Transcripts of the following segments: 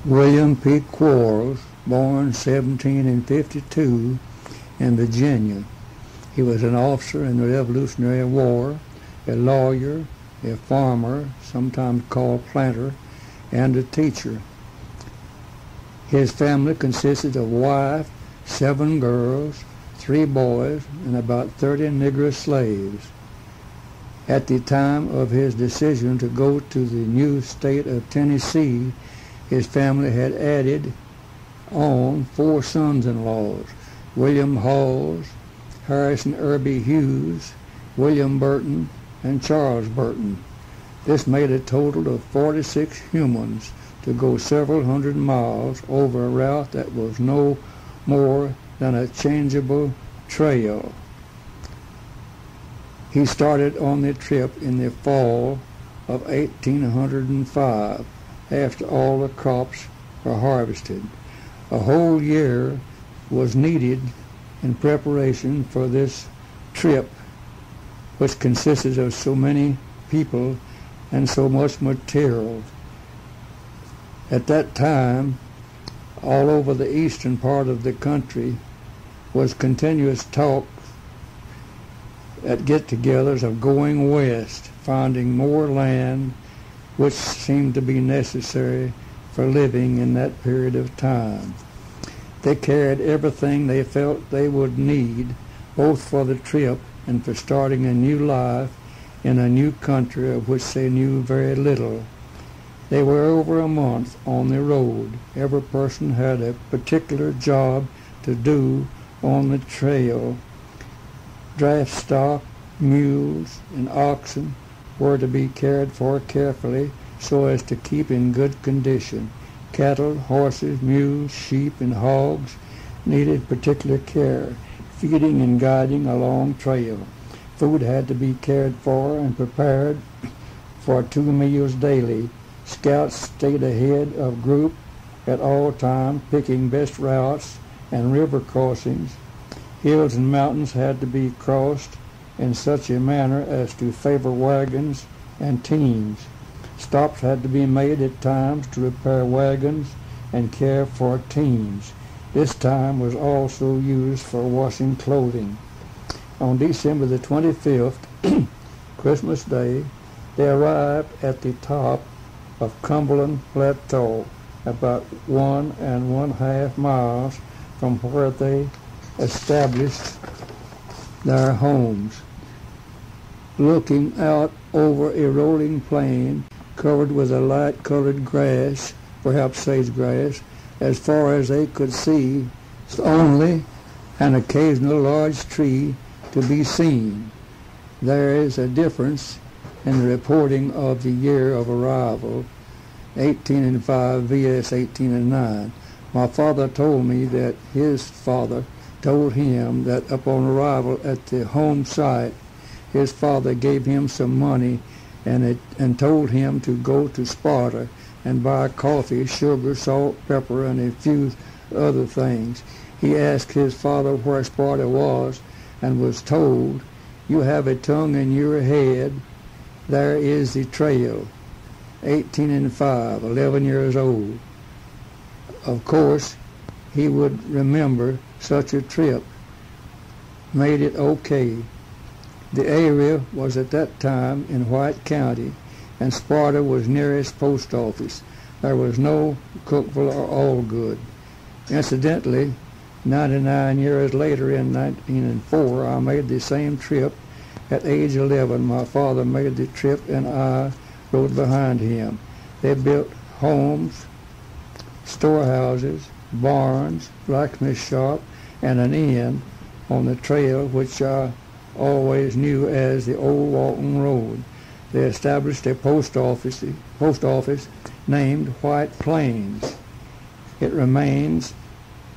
William P. Quarles, born 1752 in Virginia. He was an officer in the Revolutionary War, a lawyer, a farmer, sometimes called planter, and a teacher. His family consisted of a wife, 7 girls, 3 boys, and about 30 Negro slaves. At the time of his decision to go to the new state of Tennessee, his family had added on 4 sons-in-laws: William Halls, Harrison Irby Hughes, William Burton, and Charles Burton. This made a total of 46 humans to go several hundred miles over a route that was no more than a changeable trail. He started on the trip in the fall of 1805, after all the crops were harvested. A whole year was needed in preparation for this trip, which consisted of so many people and so much material. At that time, all over the eastern part of the country was continuous talk at get-togethers of going west, finding more land which seemed to be necessary for living in that period of time. They carried everything they felt they would need, both for the trip and for starting a new life in a new country of which they knew very little. They were over a month on the road. Every person had a particular job to do on the trail. Draft stock, mules, and oxen were to be cared for carefully so as to keep in good condition. Cattle, horses, mules, sheep, and hogs needed particular care, feeding and guiding a long trail. Food had to be cared for and prepared for 2 meals daily. Scouts stayed ahead of group at all times, picking best routes and river crossings. Hills and mountains had to be crossed in such a manner as to favor wagons and teams. Stops had to be made at times to repair wagons and care for teams. This time was also used for washing clothing. On December the 25th, Christmas Day, they arrived at the top of Cumberland Plateau, about 1½ miles from where they established their homes. Looking out over a rolling plain covered with a light-colored grass, perhaps sagegrass, as far as they could see, only an occasional large tree to be seen. There is a difference in the reporting of the year of arrival, 1805 vs. 1809. My father told me that his father told him that upon arrival at the home site, his father gave him some money and told him to go to Sparta and buy coffee, sugar, salt, pepper, and a few other things. He asked his father where Sparta was and was told, "You have a tongue in your head. There is the trail." 1805, 11 years old. Of course, he would remember such a trip. Made it okay. The area was at that time in White County, and Sparta was nearest post office. There was no Cookville or Allgood. Incidentally, 99 years later, in 1904, I made the same trip. At age 11, my father made the trip and I rode behind him. They built homes, storehouses, barns, blacksmith shop, and an inn on the trail which I always knew as the Old Walton Road. They established a post office named White Plains. It remains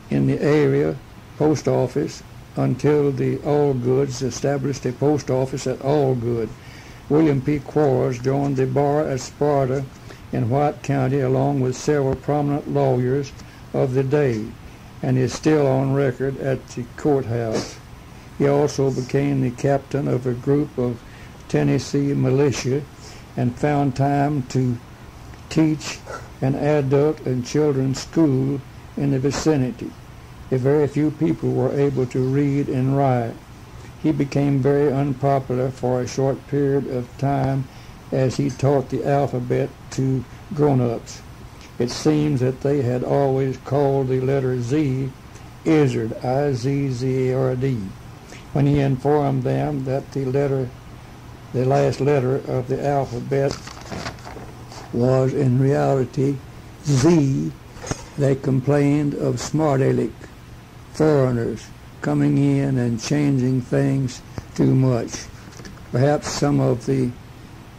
in the area post office until the Allgoods established a post office at Allgood. William P. Quarles joined the bar at Sparta in White County along with several prominent lawyers of the day, and is still on record at the courthouse. He also became the captain of a group of Tennessee militia and found time to teach an adult and children's school in the vicinity. A very few people were able to read and write. He became very unpopular for a short period of time as he taught the alphabet to grown-ups. It seems that they had always called the letter Z Izzard, I-Z-Z-A-R-D. When he informed them that the last letter of the alphabet was in reality Z, they complained of smart aleck, foreigners coming in and changing things too much. Perhaps some of the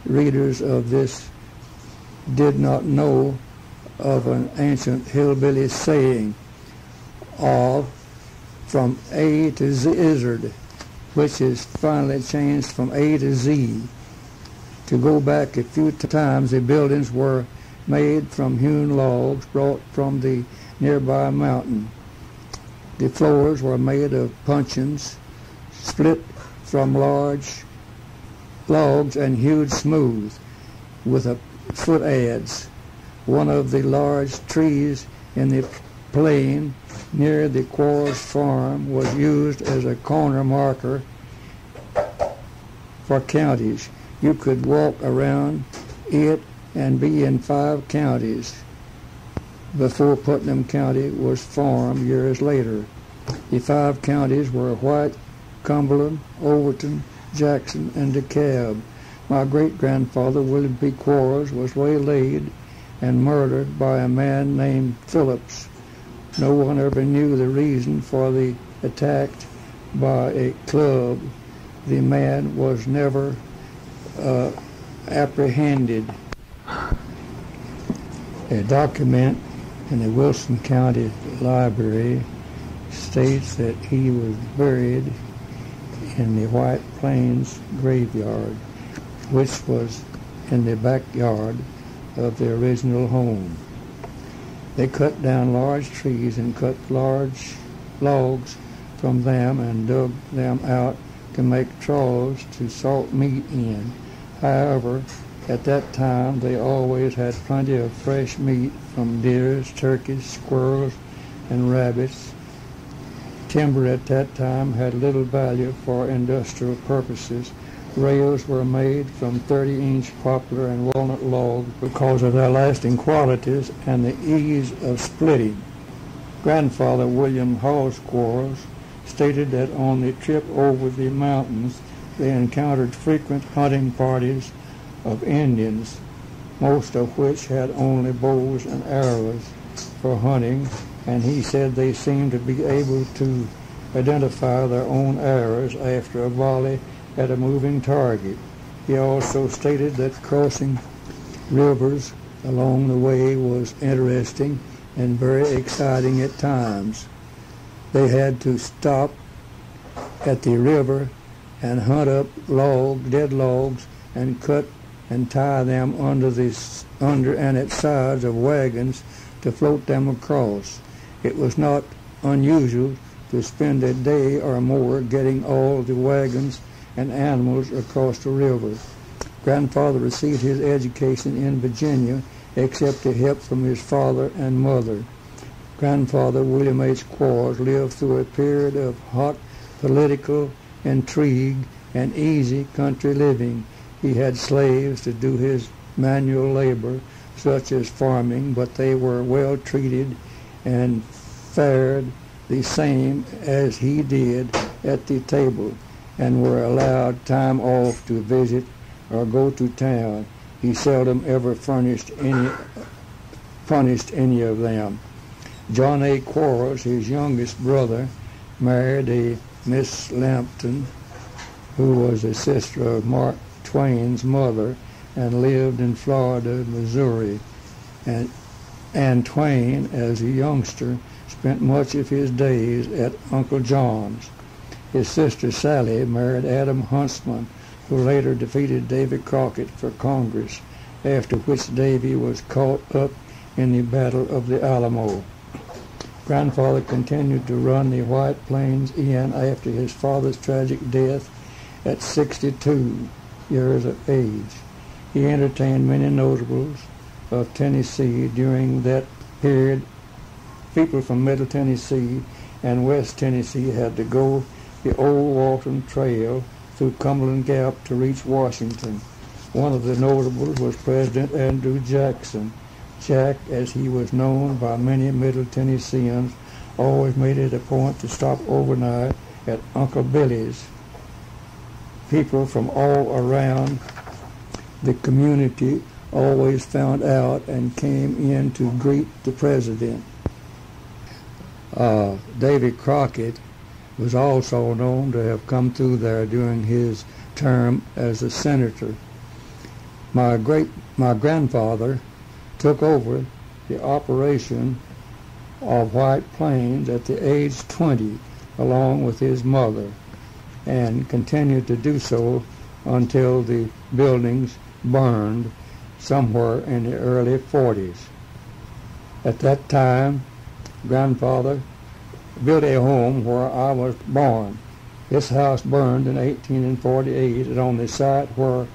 readers of this did not know of an ancient hillbilly saying of from A to Z Izzard, which is finally changed from A to Z. To go back a few times, the buildings were made from hewn logs brought from the nearby mountain. The floors were made of puncheons split from large logs and hewed smooth with a foot adze. One of the large trees in the plain near the Quarles farm was used as a corner marker for counties. You could walk around it and be in 5 counties before Putnam County was formed years later. The 5 counties were White, Cumberland, Overton, Jackson, and DeKalb. My great-grandfather, William P. Quarles, was waylaid and murdered by a man named Phillips. No one ever knew the reason for the attack by a club. The man was never apprehended. A document in the Wilson County Library states that he was buried in the White Plains graveyard, which was in the backyard of the original home. They cut down large trees and cut large logs from them and dug them out to make troughs to salt meat in. However, at that time they always had plenty of fresh meat from deers, turkeys, squirrels, and rabbits. Timber at that time had little value for industrial purposes. Rails were made from 30-inch poplar and walnut logs because of their lasting qualities and the ease of splitting. Grandfather William Hawes Quarles stated that on the trip over the mountains they encountered frequent hunting parties of Indians, most of which had only bows and arrows for hunting, and he said they seemed to be able to identify their own arrows after a volley at a moving target. He also stated that crossing rivers along the way was interesting and very exciting at times. They had to stop at the river and hunt up dead logs, and cut and tie them under and at sides of wagons to float them across. It was not unusual to spend a day or more getting all the wagons and animals across the river. Grandfather received his education in Virginia, except the help from his father and mother. Grandfather William H. Quarles lived through a period of hot political intrigue and easy country living. He had slaves to do his manual labor, such as farming, but they were well treated and fared the same as he did at the table, and were allowed time off to visit or go to town. He seldom ever punished any of them. John A. Quarles, his youngest brother, married a Miss Lampton, who was a sister of Mark Twain's mother, and lived in Florida, Missouri. And Twain, as a youngster, spent much of his days at Uncle John's. His sister Sally married Adam Huntsman, who later defeated Davy Crockett for Congress, after which Davy was caught up in the Battle of the Alamo. Grandfather continued to run the White Plains Inn after his father's tragic death at 62 years of age. He entertained many notables of Tennessee. During that period, people from Middle Tennessee and West Tennessee had to go the old Walton Trail through Cumberland Gap to reach Washington. One of the notables was President Andrew Jackson. Jack, as he was known by many Middle Tennesseans, always made it a point to stop overnight at Uncle Billy's. People from all around the community always found out and came in to greet the president. Davy Crockett was also known to have come through there during his term as a senator. My grandfather took over the operation of White Plains at the age 20, along with his mother, and continued to do so until the buildings burned somewhere in the early 40s. At that time, grandfather built a home where I was born. This house burned in 1848, and on the site where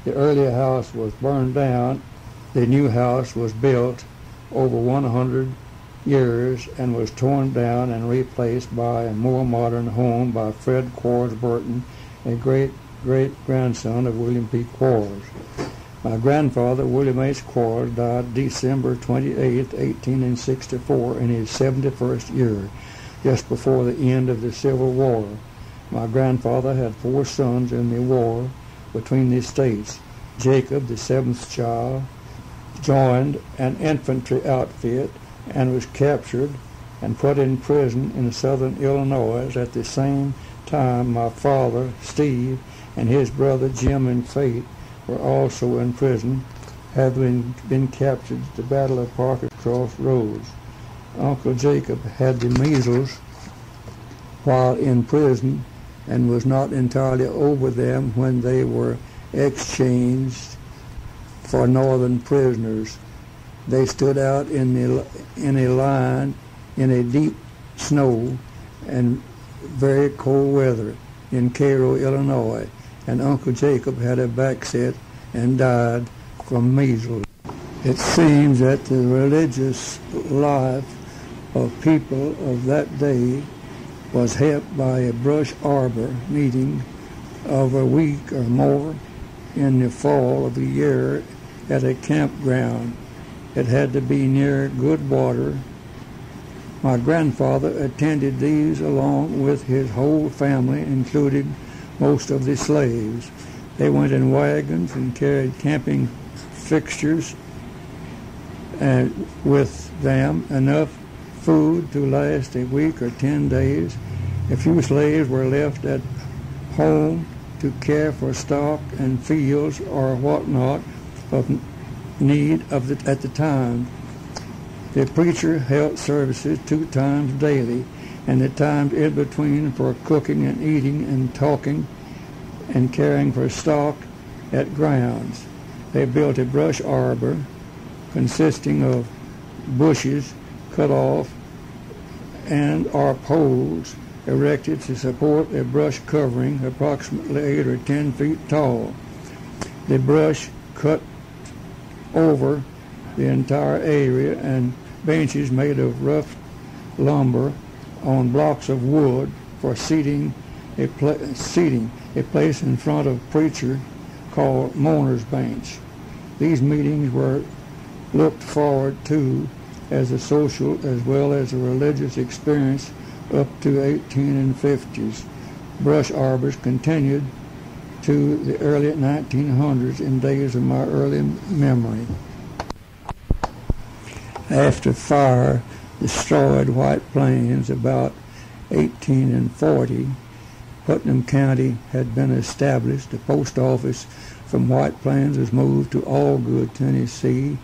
the earlier house was burned down, the new house was built over 100 years and was torn down and replaced by a more modern home by Fred Quarles Burton, a great-great-grandson of William P. Quarles. My grandfather, William H. Quarles, died December 28, 1864, in his 71st year, just before the end of the Civil War. My grandfather had 4 sons in the war between the states. Jacob, the 7th child, joined an infantry outfit and was captured and put in prison in southern Illinois. At the same time, my father, Steve, and his brother Jim and Fate were also in prison, having been captured at the Battle of Parker Cross Roads. Uncle Jacob had the measles while in prison and was not entirely over them when they were exchanged for northern prisoners. They stood out in a line in a deep snow and very cold weather in Cairo, Illinois, and Uncle Jacob had a backset and died from measles. It seems that the religious life of people of that day was helped by a brush arbor meeting of a week or more in the fall of the year at a campground. It had to be near good water. My grandfather attended these along with his whole family, including most of the slaves. They went in wagons and carried camping fixtures and with them enough food to last a week or 10 days. A few slaves were left at home to care for stock and fields or whatnot of need at the time. The preacher held services 2 times daily, and the times in between for cooking and eating and talking and caring for stock at grounds. They built a brush arbor consisting of bushes cut off and or poles erected to support a brush covering approximately 8 or 10 feet tall. The brush cut over the entire area, and benches made of rough lumber on blocks of wood for seating, a place in front of preacher called Mourner's Bench. These meetings were looked forward to as a social as well as a religious experience up to 1850s. Brush arbors continued to the early 1900s in days of my early memory. After fire destroyed White Plains about 1840, Putnam County had been established. The post office from White Plains was moved to Allgood, Tennessee,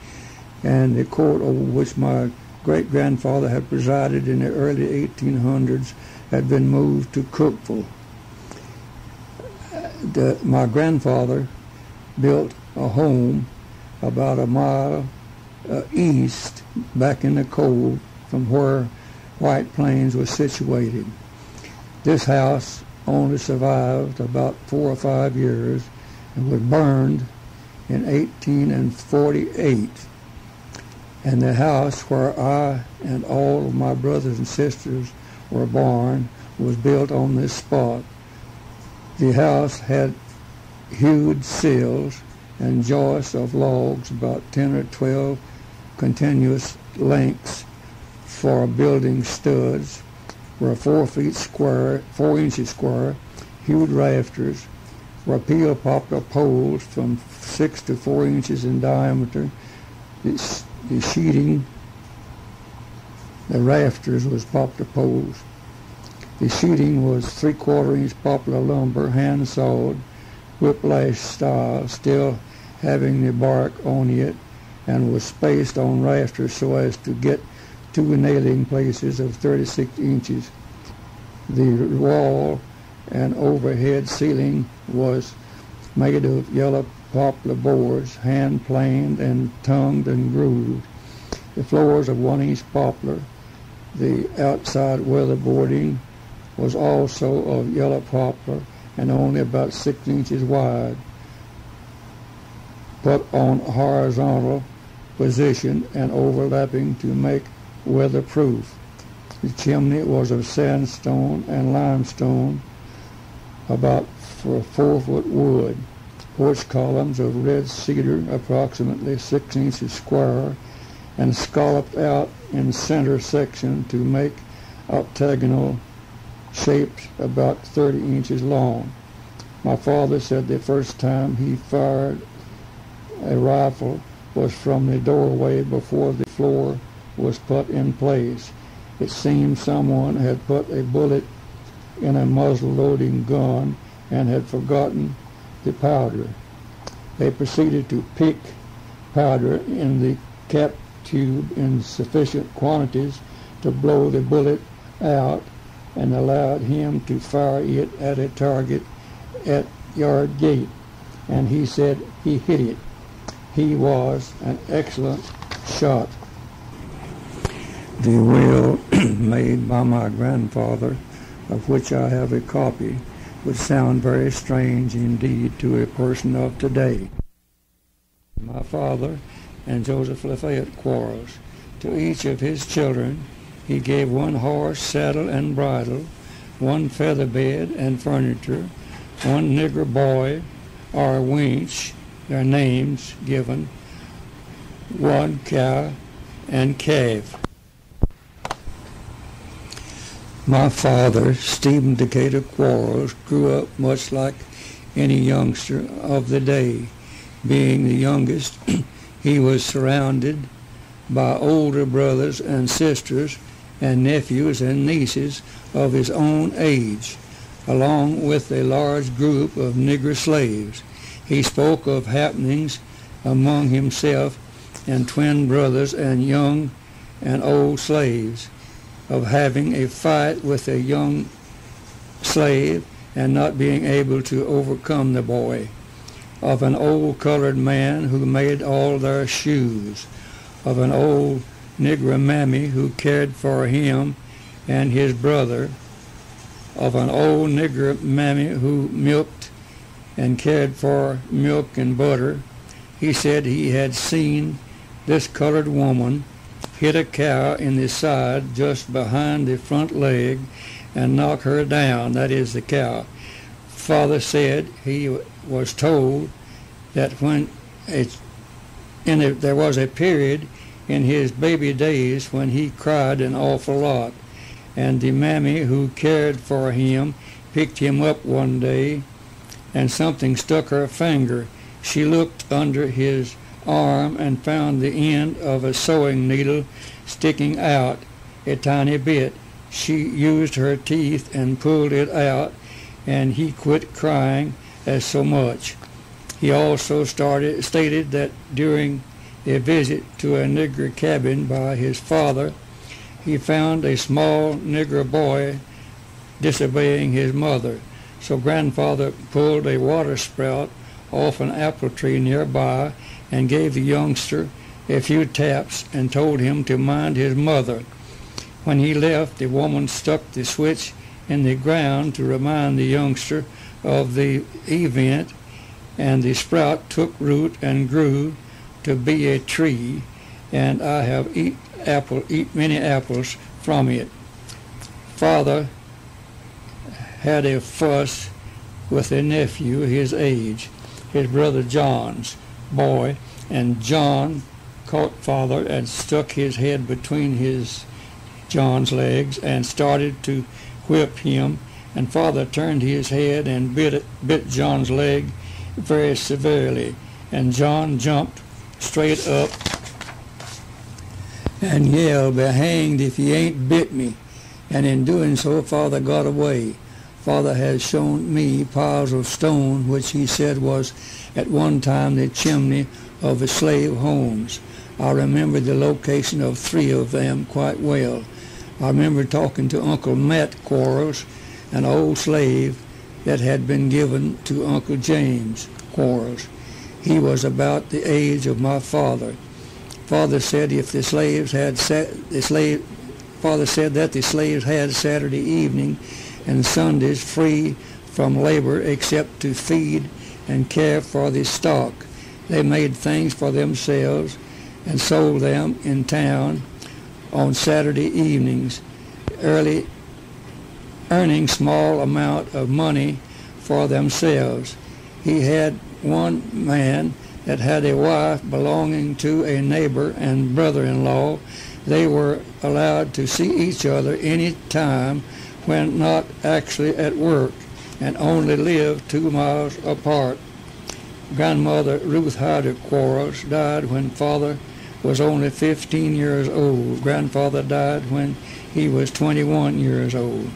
and the court over which my great-grandfather had presided in the early 1800s had been moved to Cookeville. My grandfather built a home about a mile east, back in the cold, from where White Plains was situated. This house only survived about 4 or 5 years and was burned in 1848. and the house where I and all of my brothers and sisters were born was built on this spot. The house had hewed sills and joists of logs about 10 or 12 continuous lengths for building studs, were 4 inches square, hewed rafters, were peel poplar poles from 6 to 4 inches in diameter. The sheeting, the rafters was poplar poles. The sheeting was 3/4 inch poplar lumber, hand sawed, whiplash style, still having the bark on it, and was spaced on rafters so as to get 2 nailing places of 36 inches. The wall and overhead ceiling was made of yellow poplar boards, hand planed and tongued and grooved. The floors of 1 inch poplar. The outside weatherboarding was also of yellow poplar and only about 6 inches wide, put on horizontal position and overlapping to make weatherproof. The chimney was of sandstone and limestone, about 4-foot wood. Porch columns of red cedar, approximately 6 inches square, and scalloped out in center section to make octagonal shapes about 30 inches long. My father said the first time he fired a rifle was from the doorway before the floor was put in place. It seemed someone had put a bullet in a muzzle-loading gun and had forgotten the powder. They proceeded to pick powder in the cap tube in sufficient quantities to blow the bullet out, and allowed him to fire it at a target at yard gate, and he said he hit it. He was an excellent shot. The will made by my grandfather, of which I have a copy, would sound very strange indeed to a person of today. My father and Joseph Lafayette Quarles, to each of his children he gave 1 horse, saddle, and bridle, 1 feather bed and furniture, 1 nigger boy or winch, their names given, 1 cow and calf. My father, Stephen Decatur Quarles, grew up much like any youngster of the day. Being the youngest, he was surrounded by older brothers and sisters and nephews and nieces of his own age, along with a large group of nigger slaves. He spoke of happenings among himself and twin brothers and young and old slaves, of having a fight with a young slave and not being able to overcome the boy, of an old colored man who made all their shoes, of an old Negro mammy who cared for him and his brother, of an old Negro mammy who milked and cared for milk and butter. He said he had seen this colored woman hit a cow in the side just behind the front leg and knock her down, that is the cow. Father said he was told that when there was a period in his baby days when he cried an awful lot, and the mammy who cared for him picked him up one day and something stuck her finger. She looked under his arm and found the end of a sewing needle sticking out a tiny bit. She used her teeth and pulled it out, and he quit crying as so much. He also stated that during a visit to a nigger cabin by his father, he found a small nigger boy disobeying his mother. So grandfather pulled a water sprout off an apple tree nearby and gave the youngster a few taps and told him to mind his mother. When he left, the woman stuck the switch in the ground to remind the youngster of the event, and the sprout took root and grew to be a tree, and I have eat many apples from it. Father had a fuss with a nephew his age, his brother John's boy, and John caught father and stuck his head between John's legs and started to whip him, and father turned his head and bit John's leg very severely, and John jumped straight up and yelled, "Be hanged if he ain't bit me," and in doing so father got away. Father has shown me piles of stone which he said was at one time the chimney of the slave homes. I remember the location of 3 of them quite well. I remember talking to Uncle Matt Quarles, an old slave that had been given to Uncle James Quarles. He was about the age of my father. Father said that the slaves had Saturday evening and Sundays free from labor except to feed and care for the stock. They made things for themselves and sold them in town on Saturday evenings, earning small amount of money for themselves. He had one man that had a wife belonging to a neighbor and brother-in-law. They were allowed to see each other any time when not actually at work, and only lived 2 miles apart. Grandmother Ruth Hyder Quarles died when father was only 15 years old. Grandfather died when he was 21 years old.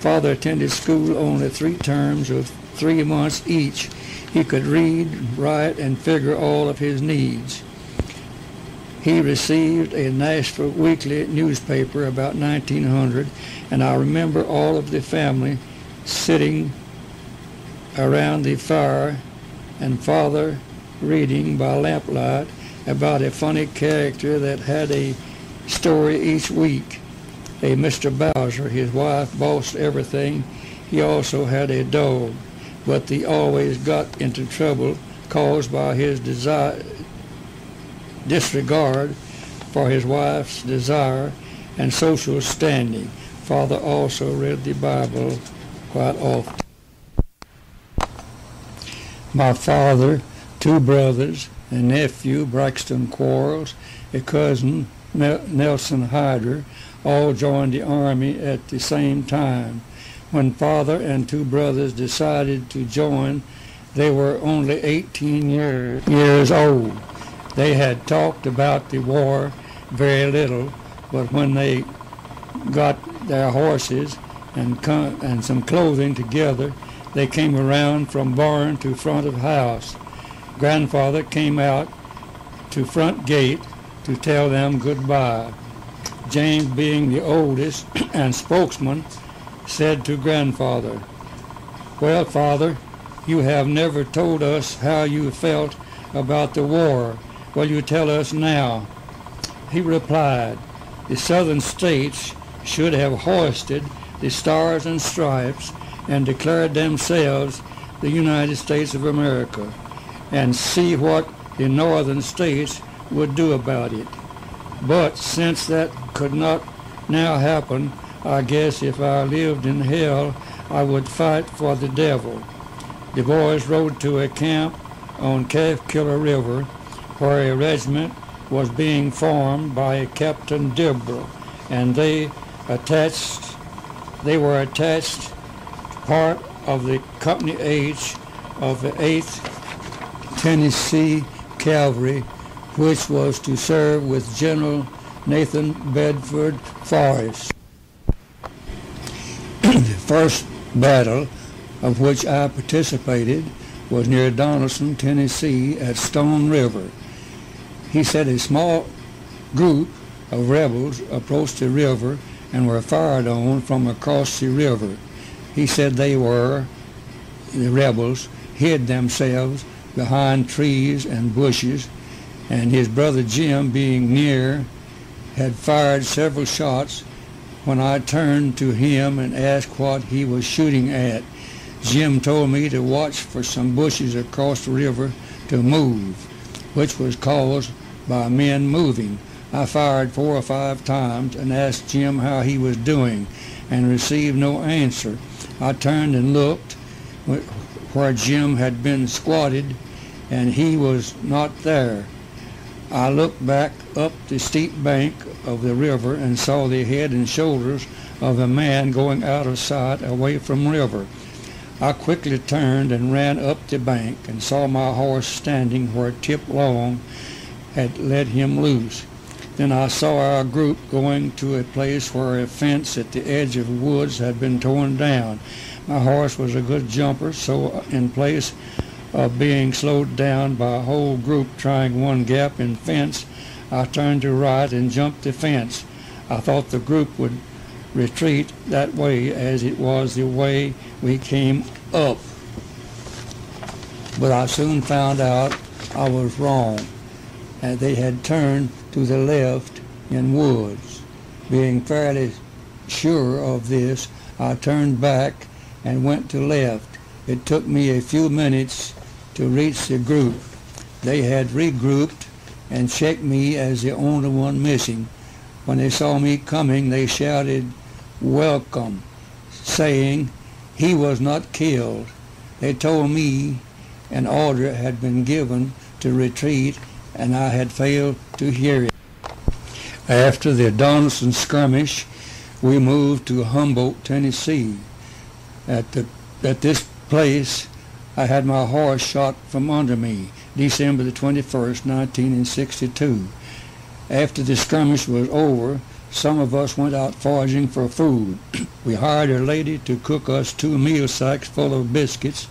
Father attended school only 3 terms of 3 months each. He could read, write, and figure all of his needs. He received a Nashville weekly newspaper about 1900, and I remember all of the family sitting around the fire and father reading by lamplight about a funny character that had a story each week. A Mr. Bowser, his wife bossed everything. He also had a dog, but he always got into trouble caused by his disregard for his wife's desire and social standing. Father also read the Bible quite often. My father, 2 brothers, a nephew, Braxton Quarles, a cousin, Nelson Hyder, all joined the Army at the same time. When father and 2 brothers decided to join, they were only 18 years old. They had talked about the war very little, but when they got their horses and some clothing together, they came around from barn to front of house. Grandfather came out to front gate to tell them goodbye. James, being the oldest and spokesman, said to grandfather, "Well, father, you have never told us how you felt about the war. Will you tell us now?" He replied, "The southern states should have hoisted the stars and stripes and declared themselves the United States of America, and see what the northern states would do about it. But since that could not now happen, I guess if I lived in hell, I would fight for the devil." The boys rode to a camp on Calf Killer River, where a regiment was being formed by Captain Dibble, and they were attached part of the Company H of the 8th Tennessee Cavalry, which was to serve with General Nathan Bedford Forrest. The first battle of which I participated was near Donaldson, Tennessee, at Stone River. He said a small group of rebels approached the river and were fired on from across the river. He said the rebels hid themselves behind trees and bushes, and his brother Jim, being near, had fired several shots. When I turned to him and asked what he was shooting at, Jim told me to watch for some bushes across the river to move, which was caused by men moving. I fired 4 or 5 times and asked Jim how he was doing, and received no answer. I turned and looked where Jim had been squatted, and he was not there. I looked back up the steep bank of the river and saw the head and shoulders of a man going out of sight away from river. I quickly turned and ran up the bank and saw my horse standing where Tip Long had let him loose. Then I saw our group going to a place where a fence at the edge of woods had been torn down. My horse was a good jumper, so in place of being slowed down by a whole group trying one gap in fence, I turned to right and jumped the fence. I thought the group would retreat that way, as it was the way we came up. But I soon found out I was wrong, and they had turned to the left in woods. Being fairly sure of this, I turned back and went to left. It took me a few minutes to reach the group. They had regrouped and checked me as the only one missing. When they saw me coming, they shouted, "Welcome," saying he was not killed. They told me an order had been given to retreat, and I had failed to hear it. After the Donelson skirmish, we moved to Humboldt, Tennessee. At this place, I had my horse shot from under me, December the 21st, 1962. After the skirmish was over, some of us went out foraging for food. We hired a lady to cook us 2 meal sacks full of biscuits,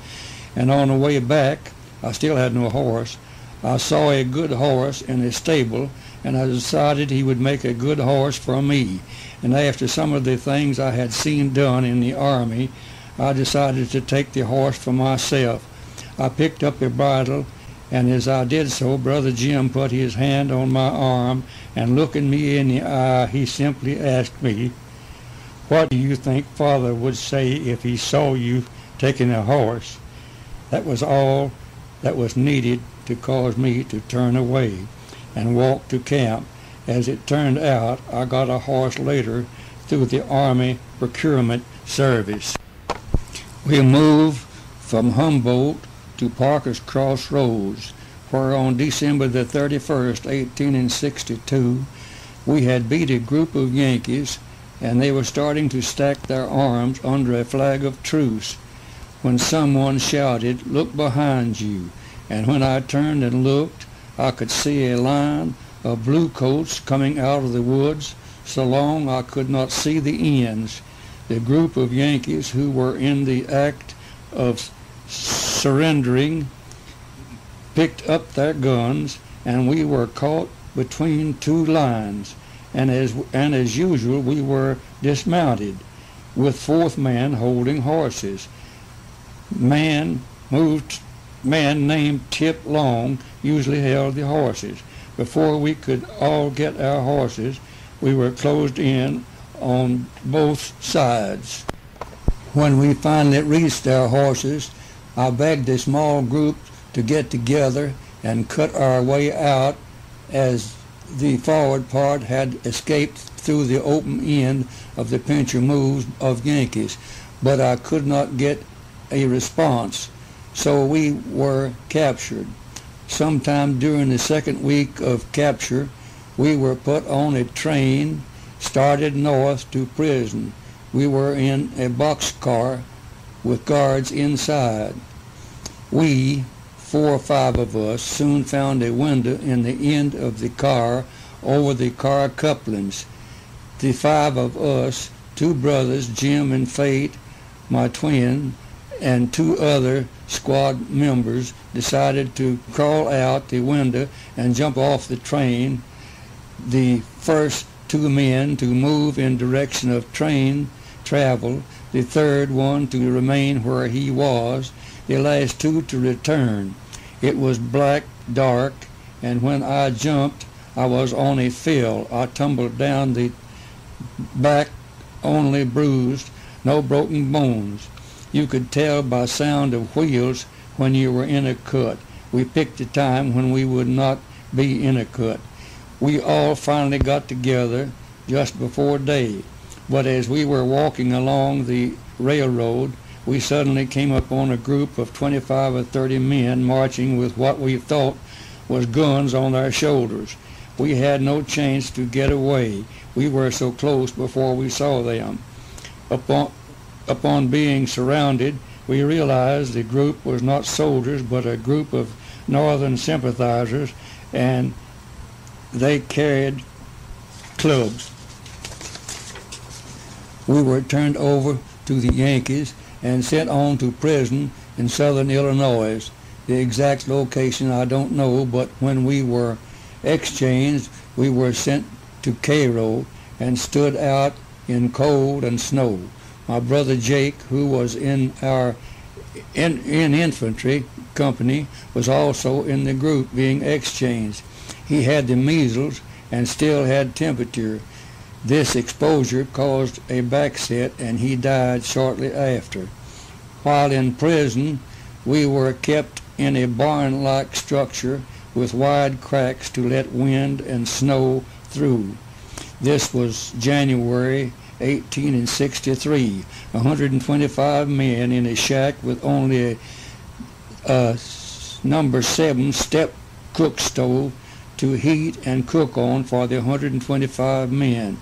and on the way back, I still had no horse. I saw a good horse in a stable, and I decided he would make a good horse for me. And after some of the things I had seen done in the Army, I decided to take the horse for myself. I picked up a bridle, and as I did so, Brother Jim put his hand on my arm, and looking me in the eye, he simply asked me, "What do you think Father would say if he saw you taking a horse?" That was all that was needed to cause me to turn away and walk to camp. As it turned out, I got a horse later through the Army Procurement Service. We moved from Humboldt to Parker's Crossroads, where on December the 31st, 1862, we had beat a group of Yankees, and they were starting to stack their arms under a flag of truce, when someone shouted, "Look behind you," and when I turned and looked, I could see a line of blue coats coming out of the woods, so long I could not see the ends. The group of Yankees who were in the act of surrendering picked up their guns, and we were caught between 2 lines, and as usual we were dismounted, with 4th man holding horses. Man named Tip Long usually held the horses. Before we could all get our horses, we were closed in on both sides. When we finally reached our horses, I begged a small group to get together and cut our way out, as the forward part had escaped through the open end of the pincher moves of Yankees, but I could not get a response, so we were captured. Sometime during the 2nd week of capture, we were put on a train, started north to prison. We were in a boxcar with guards inside. We, 4 or 5 of us, soon found a window in the end of the car over the car couplings. The 5 of us, 2 brothers, Jim and Fate, my twin, and 2 other squad members, decided to crawl out the window and jump off the train. The first 2 men to move in direction of train travel, the 3rd one to remain where he was, the last 2 to return. It was black, dark, and when I jumped, I was on a fill. I tumbled down the back, only bruised, no broken bones. You could tell by sound of wheels when you were in a cut. We picked a time when we would not be Innocut. We all finally got together just before day, but as we were walking along the railroad, we suddenly came upon a group of 25 or 30 men marching with what we thought was guns on their shoulders. We had no chance to get away. We were so close before we saw them. Upon being surrounded, we realized the group was not soldiers but a group of Northern sympathizers, and they carried clubs. We were turned over to the Yankees and sent on to prison in southern Illinois. The exact location I don't know, but when we were exchanged, we were sent to Cairo and stood out in cold and snow. My brother Jake, who was in our infantry company, was also in the group being exchanged. He had the measles and still had temperature. This exposure caused a backset and he died shortly after. While in prison, we were kept in a barn-like structure with wide cracks to let wind and snow through. This was January 1863. 125 men in a shack with only a number 7 step cook stove to heat and cook on for the 125 men.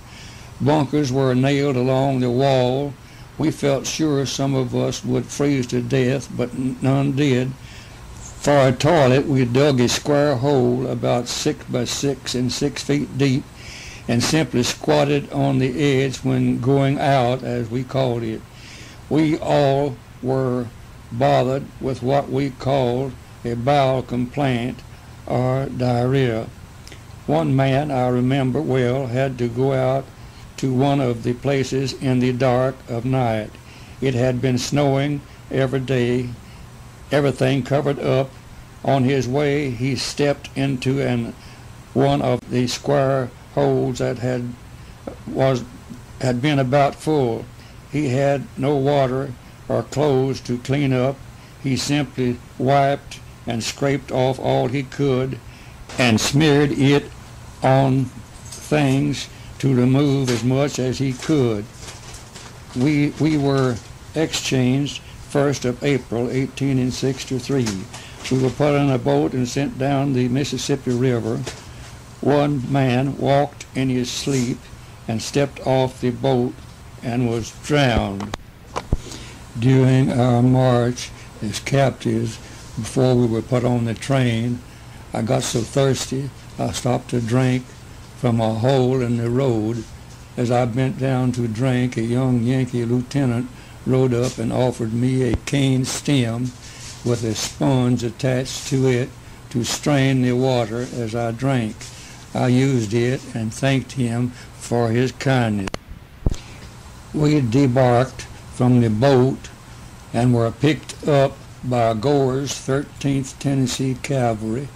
Bunkers were nailed along the wall. We felt sure some of us would freeze to death, but none did. For a toilet, we dug a square hole about 6 by 6 and 6 feet deep and simply squatted on the edge when going out, as we called it. We all were bothered with what we called a bowel complaint or diarrhea. One man, I remember well, had to go out to one of the places in the dark of night. It had been snowing every day, everything covered up. On his way, he stepped into one of the square holes that had been about full. He had no water or clothes to clean up. He simply wiped and scraped off all he could and smeared it on things to remove as much as he could. We were exchanged 1st of April 1863. We were put on a boat and sent down the Mississippi River. One man walked in his sleep and stepped off the boat and was drowned. During our march as captives, before we were put on the train, I got so thirsty I stopped to drink from a hole in the road. As I bent down to drink, a young Yankee lieutenant rode up and offered me a cane stem with a sponge attached to it to strain the water as I drank. I used it and thanked him for his kindness. We debarked from the boat and were picked up by Gore's 13th Tennessee Cavalry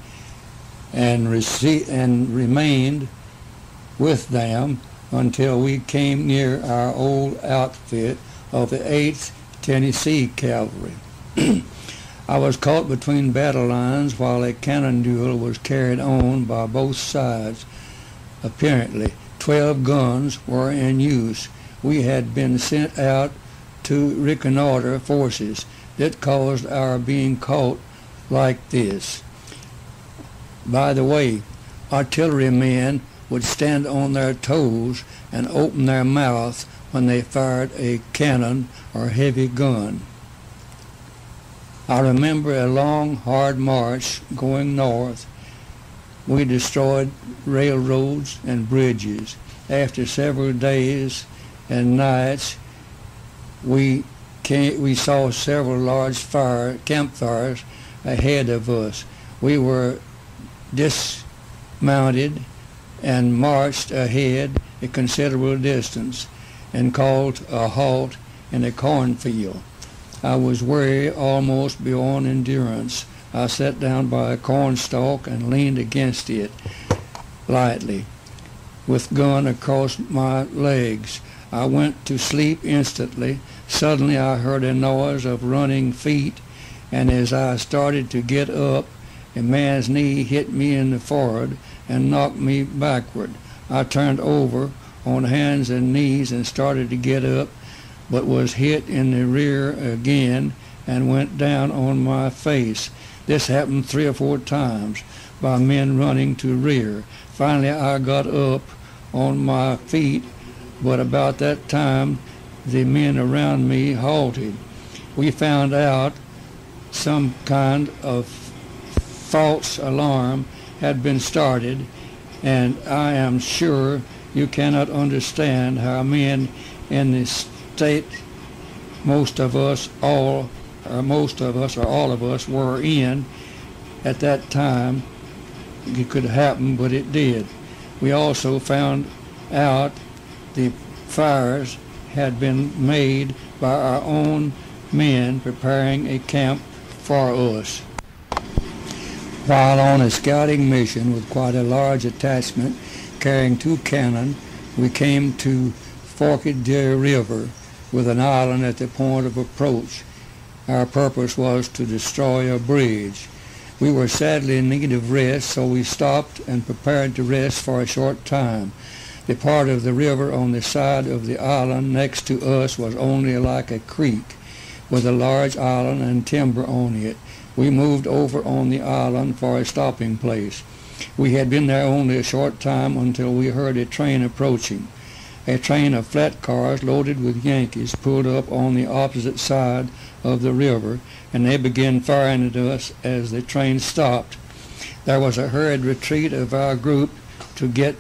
and remained with them until we came near our old outfit of the 8th Tennessee Cavalry. I was caught between battle lines while a cannon duel was carried on by both sides. Apparently, 12 guns were in use. We had been sent out to reconnoiter forces. That caused our being caught like this. By the way, artillerymen would stand on their toes and open their mouth when they fired a cannon or heavy gun. I remember a long, hard march going north. We destroyed railroads and bridges. After several days and nights, we saw several large campfires ahead of us. We were dismounted and marched ahead a considerable distance and called a halt in a cornfield. I was weary almost beyond endurance. I sat down by a cornstalk and leaned against it lightly, with gun across my legs. I went to sleep instantly. Suddenly I heard a noise of running feet, and as I started to get up, A man's knee hit me in the forehead and knocked me backward. I turned over on hands and knees and started to get up, but was hit in the rear again and went down on my face. This happened 3 or 4 times by men running to rear. Finally, I got up on my feet, but about that time, the men around me halted. We found out some kind of false alarm had been started, and I am sure you cannot understand how men in the state most of us or all of us were in at that time. It could happen, but it did. We also found out the fires had been made by our own men preparing a camp for us. While on a scouting mission with quite a large attachment carrying 2 cannon, we came to Forked Deer River with an island at the point of approach. Our purpose was to destroy a bridge. We were sadly in need of rest, so we stopped and prepared to rest for a short time. The part of the river on the side of the island next to us was only like a creek, with a large island and timber on it. We moved over on the island for a stopping place. We had been there only a short time until we heard a train approaching. A train of flat cars loaded with Yankees pulled up on the opposite side of the river, and they began firing at us as the train stopped. There was a hurried retreat of our group to get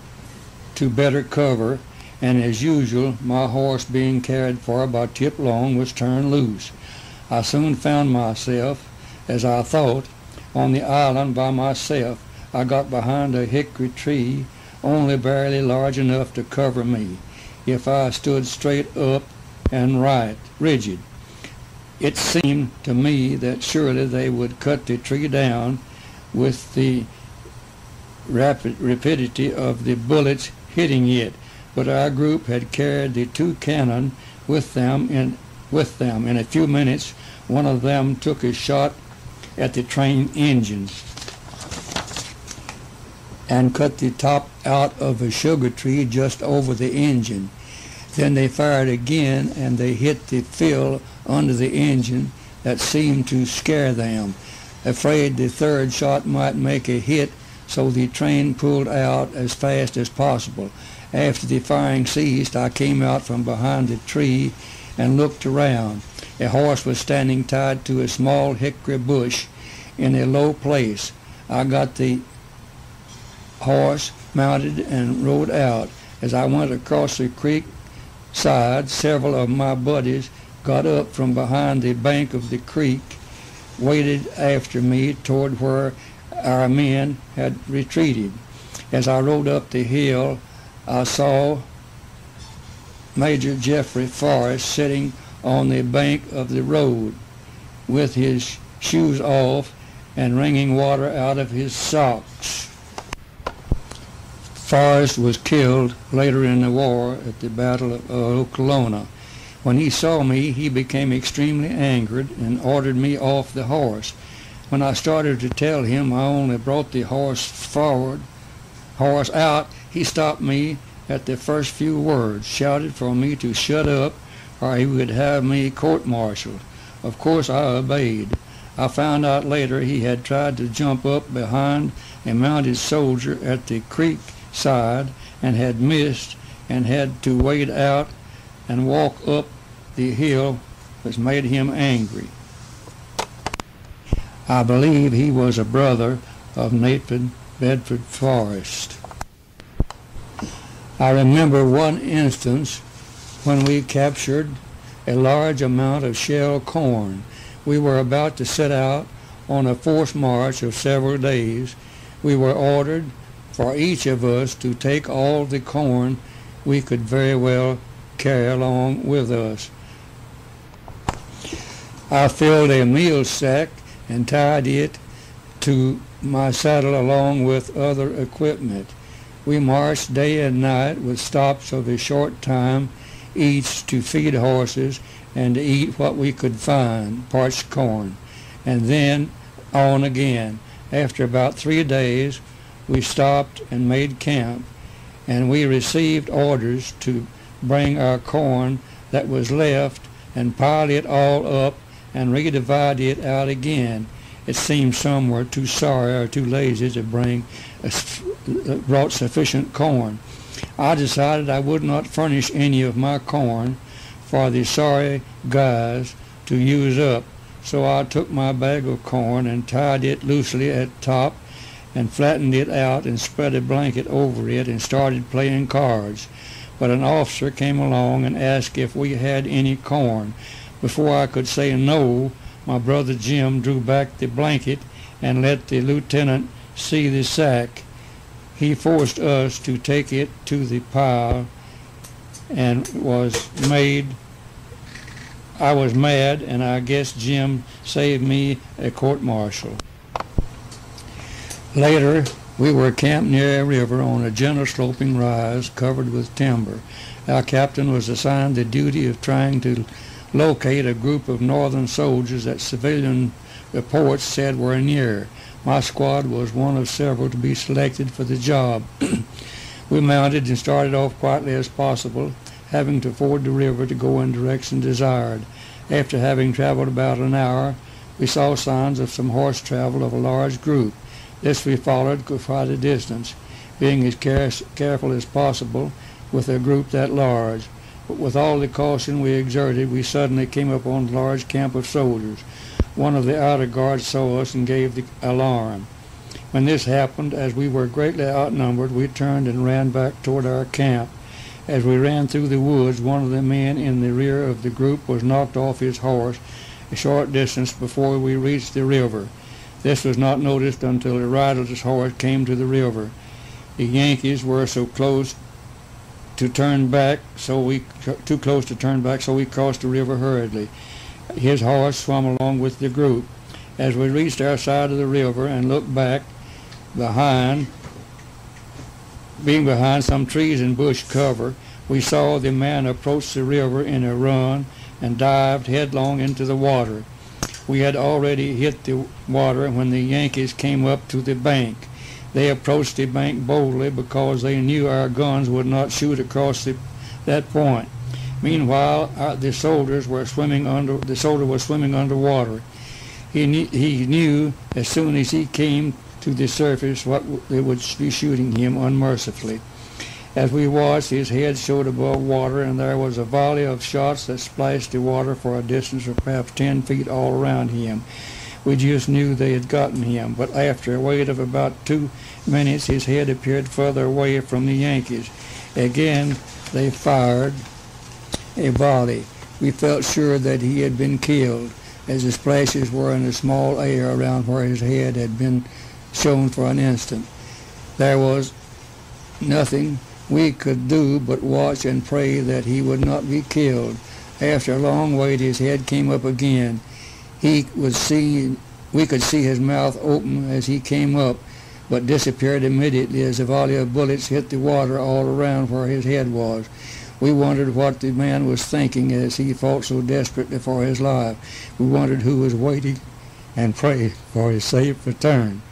to better cover, and as usual, my horse, being cared for by Tip Long, was turned loose. I soon found myself, as I thought, on the island by myself. I got behind a hickory tree, only barely large enough to cover me, if I stood straight up and rigid. It seemed to me that surely they would cut the tree down with the rapidity of the bullets hitting it, but our group had carried the 2 cannon with them. In a few minutes, one of them took a shot at the train engine and cut the top out of a sugar tree just over the engine. Then they fired again, and they hit the fill under the engine that seemed to scare them. Afraid the 3rd shot might make a hit, so the train pulled out as fast as possible. After the firing ceased, I came out from behind the tree and looked around. A horse was standing tied to a small hickory bush in a low place. I got the horse mounted and rode out. As I went across the creek side, several of my buddies got up from behind the bank of the creek, waded after me toward where our men had retreated. As I rode up the hill, I saw Major Jeffrey Forrest sitting on the bank of the road with his shoes off and wringing water out of his socks. Forrest was killed later in the war at the Battle of Okolona. When he saw me, he became extremely angered and ordered me off the horse. When I started to tell him I only brought the horse out, he stopped me at the first few words, shouted for me to shut up or he would have me court-martialed. Of course I obeyed. I found out later he had tried to jump up behind a mounted soldier at the creek side and had missed and had to wade out and walk up the hill, which made him angry. I believe he was a brother of Nathan Bedford Forrest. I remember one instance when we captured a large amount of shell corn. We were about to set out on a forced march of several days. We were ordered for each of us to take all the corn we could very well carry along with us. I filled a meal sack and tied it to my saddle along with other equipment. We marched day and night with stops of a short time each to feed horses and to eat what we could find, parched corn, and then on again. After about 3 days, we stopped and made camp, and we received orders to bring our corn that was left and pile it all up and redivide it out again. It seemed some were too sorry or too lazy to brought sufficient corn. I decided I would not furnish any of my corn for the sorry guys to use up, so I took my bag of corn and tied it loosely at top and flattened it out and spread a blanket over it and started playing cards. But an officer came along and asked if we had any corn. Before I could say no, my brother Jim drew back the blanket and let the lieutenant see the sack. He forced us to take it to the pile and I was mad, and I guess Jim saved me a court-martial. Later, we were camped near a river on a gentle sloping rise covered with timber. Our captain was assigned the duty of trying to locate a group of Northern soldiers that civilian reports said were near. My squad was one of several to be selected for the job. We mounted and started off quietly as possible, having to ford the river to go in direction desired. After having traveled about an hour, we saw signs of some horse travel of a large group. This we followed for quite a distance, being as careful as possible with a group that large. But with all the caution we exerted, we suddenly came upon a large camp of soldiers. One of the outer guards saw us and gave the alarm. When this happened, as we were greatly outnumbered, we turned and ran back toward our camp. As we ran through the woods, one of the men in the rear of the group was knocked off his horse a short distance before we reached the river. This was not noticed until the riderless horse came to the river. The Yankees were too close to turn back, so we crossed the river hurriedly. His horse swam along with the group. As we reached our side of the river and looked back, being behind some trees and bush cover, we saw the man approach the river in a run and dived headlong into the water. We had already hit the water when the Yankees came up to the bank. They approached the bank boldly because they knew our guns would not shoot across that point. Meanwhile, the soldier was swimming underwater. He knew as soon as he came to the surface what they would be shooting him unmercifully. As we watched, his head showed above water, and there was a volley of shots that splashed the water for a distance of perhaps 10 feet all around him. We just knew they had gotten him, but after a wait of about 2 minutes, his head appeared further away from the Yankees. Again, they fired a volley. We felt sure that he had been killed, as the splashes were in a small area around where his head had been shown for an instant. There was nothing we could do but watch and pray that he would not be killed. After a long wait, his head came up again. We could see his mouth open as he came up, but disappeared immediately as a volley of bullets hit the water all around where his head was. We wondered what the man was thinking as he fought so desperately for his life. We wondered who was waiting and prayed for his safe return.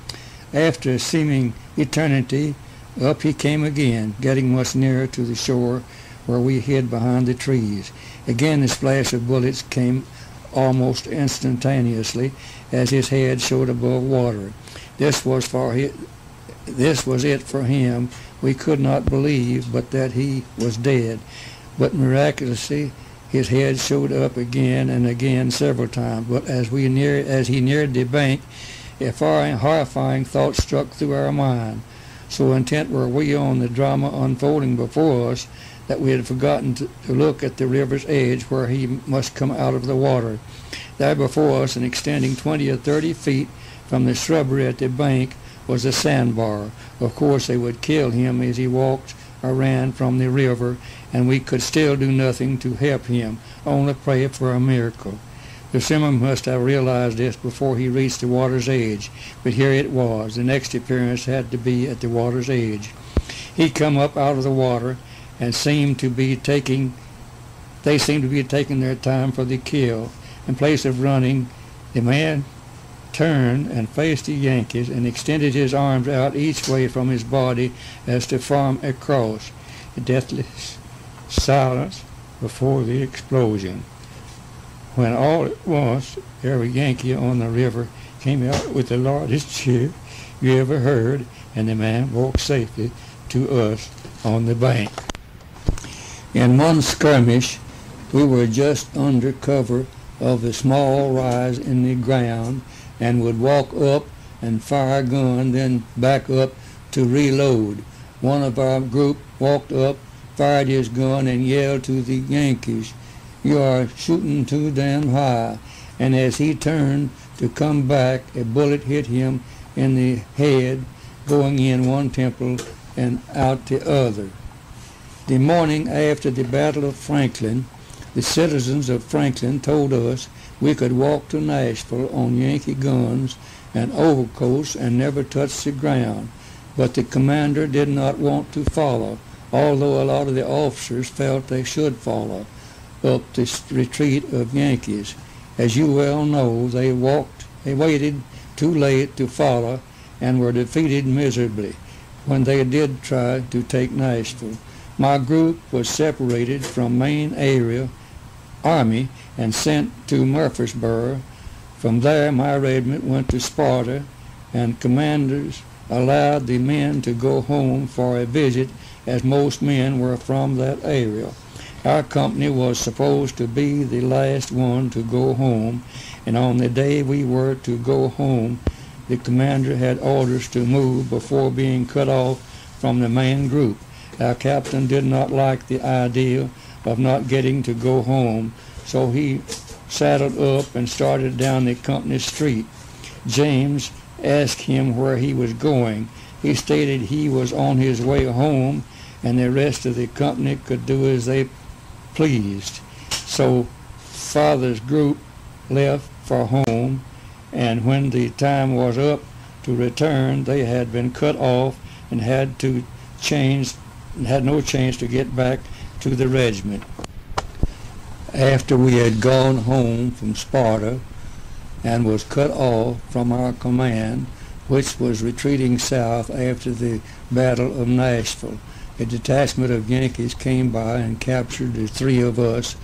After a seeming eternity, up he came again, getting much nearer to the shore where we hid behind the trees. Again the splash of bullets came almost instantaneously as his head showed above water. This was it for him. We could not believe but that he was dead. But miraculously his head showed up again and again several times. But as he neared the bank, a horrifying thought struck through our mind. So intent were we on the drama unfolding before us that we had forgotten to look at the river's edge where he must come out of the water. There before us, and extending 20 or 30 feet from the shrubbery at the bank, was a sandbar. Of course they would kill him as he walked or ran from the river, and we could still do nothing to help him, only pray for a miracle. The swimmer must have realized this before he reached the water's edge, but here it was. The next appearance had to be at the water's edge. He come up out of the water and seemed to be taking their time for the kill. In place of running, the man turned and faced the Yankees and extended his arms out each way from his body as to form a cross. A deathly silence before the explosion, when all at once every Yankee on the river came out with the largest cheer you ever heard, and the man walked safely to us on the bank. In one skirmish, we were just under cover of a small rise in the ground and would walk up and fire a gun, then back up to reload. One of our group walked up, fired his gun, and yelled to the Yankees, "You are shooting too damn high." And as he turned to come back, a bullet hit him in the head, going in one temple and out the other. The morning after the Battle of Franklin, the citizens of Franklin told us we could walk to Nashville on Yankee guns and overcoats and never touch the ground, but the commander did not want to follow, although a lot of the officers felt they should follow up this retreat of Yankees. As you well know, they waited too late to follow and were defeated miserably when they did try to take Nashville. My group was separated from main army and sent to Murfreesboro. From there, my regiment went to Sparta, and commanders allowed the men to go home for a visit, as most men were from that area. Our company was supposed to be the last one to go home, and on the day we were to go home, the commander had orders to move before being cut off from the main group. Our captain did not like the idea of not getting to go home, so he saddled up and started down the company street. James asked him where he was going. He stated he was on his way home, and the rest of the company could do as they pleased. So Father's group left for home, and when the time was up to return, they had been cut off and had no chance to get back to the regiment. After we had gone home from Sparta and was cut off from our command, which was retreating south after the Battle of Nashville, a detachment of Yankees came by and captured the three of us